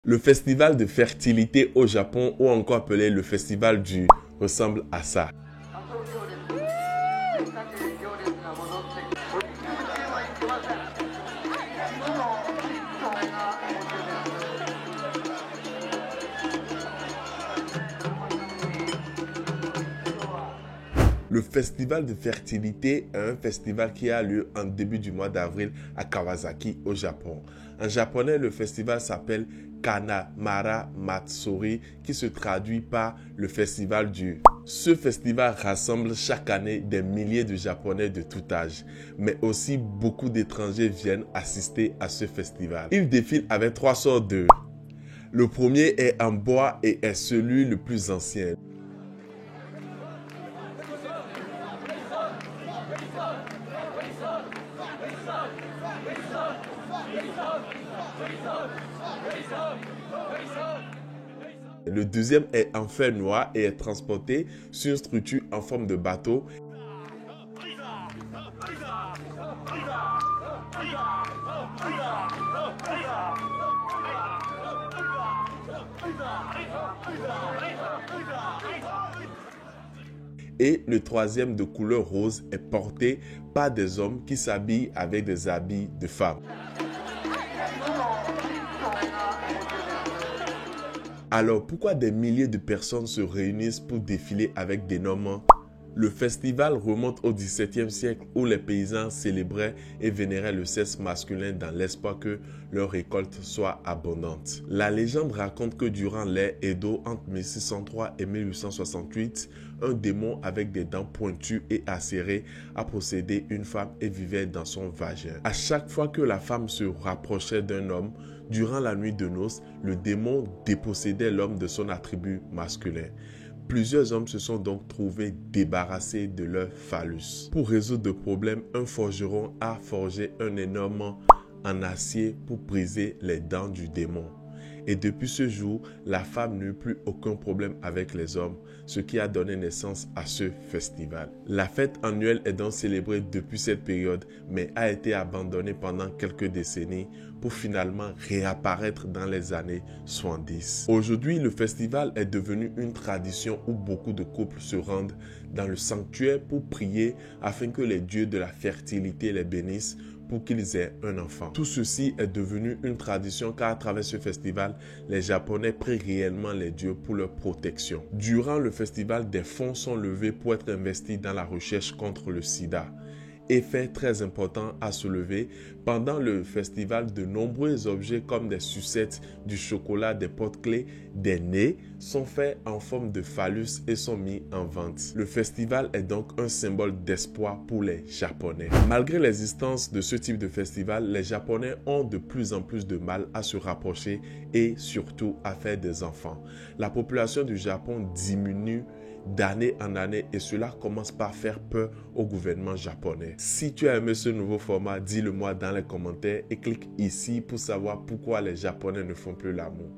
Le festival de fertilité au Japon, ou encore appelé le festival du ressemble à ça. Le festival de fertilité est un festival qui a lieu en début du mois d'avril à Kawasaki au Japon. En japonais, le festival s'appelle Kanamara Matsuri qui se traduit par le festival du. Ce festival rassemble chaque année des milliers de Japonais de tout âge, mais aussi beaucoup d'étrangers viennent assister à ce festival. Il défile avec 3 sortes d'œufs. Le premier est en bois et est celui le plus ancien. Le deuxième est en fer noir et est transporté sur une structure en forme de bateau. Et le troisième de couleur rose est porté par des hommes qui s'habillent avec des habits de femmes. Alors, pourquoi des milliers de personnes se réunissent pour défiler avec des noms? Le festival remonte au XVIIe siècle où les paysans célébraient et vénéraient le sexe masculin dans l'espoir que leur récolte soit abondante. La légende raconte que durant l'ère Edo entre 1603 et 1868, un démon avec des dents pointues et acérées a possédé une femme et vivait dans son vagin. À chaque fois que la femme se rapprochait d'un homme, durant la nuit de noces, le démon dépossédait l'homme de son attribut masculin. Plusieurs hommes se sont donc trouvés débarrassés de leur phallus. Pour résoudre le problème, un forgeron a forgé un énorme en acier pour briser les dents du démon. Et depuis ce jour, la femme n'eut plus aucun problème avec les hommes, ce qui a donné naissance à ce festival. La fête annuelle est donc célébrée depuis cette période, mais a été abandonnée pendant quelques décennies pour finalement réapparaître dans les années 70. Aujourd'hui, le festival est devenu une tradition où beaucoup de couples se rendent dans le sanctuaire pour prier afin que les dieux de la fertilité les bénissent pour qu'ils aient un enfant. Tout ceci est devenu une tradition car à travers ce festival, les Japonais prient réellement les dieux pour leur protection. Durant le festival, des fonds sont levés pour être investis dans la recherche contre le sida. Effet très important à soulever, pendant le festival, de nombreux objets comme des sucettes, du chocolat, des porte-clés, des nez sont faits en forme de phallus et sont mis en vente. Le festival est donc un symbole d'espoir pour les Japonais. Malgré l'existence de ce type de festival, les Japonais ont de plus en plus de mal à se rapprocher et surtout à faire des enfants. La population du Japon diminue d'année en année et cela commence par faire peur au gouvernement japonais. Si tu as aimé ce nouveau format, dis-le moi dans les commentaires et clique ici pour savoir pourquoi les Japonais ne font plus l'amour.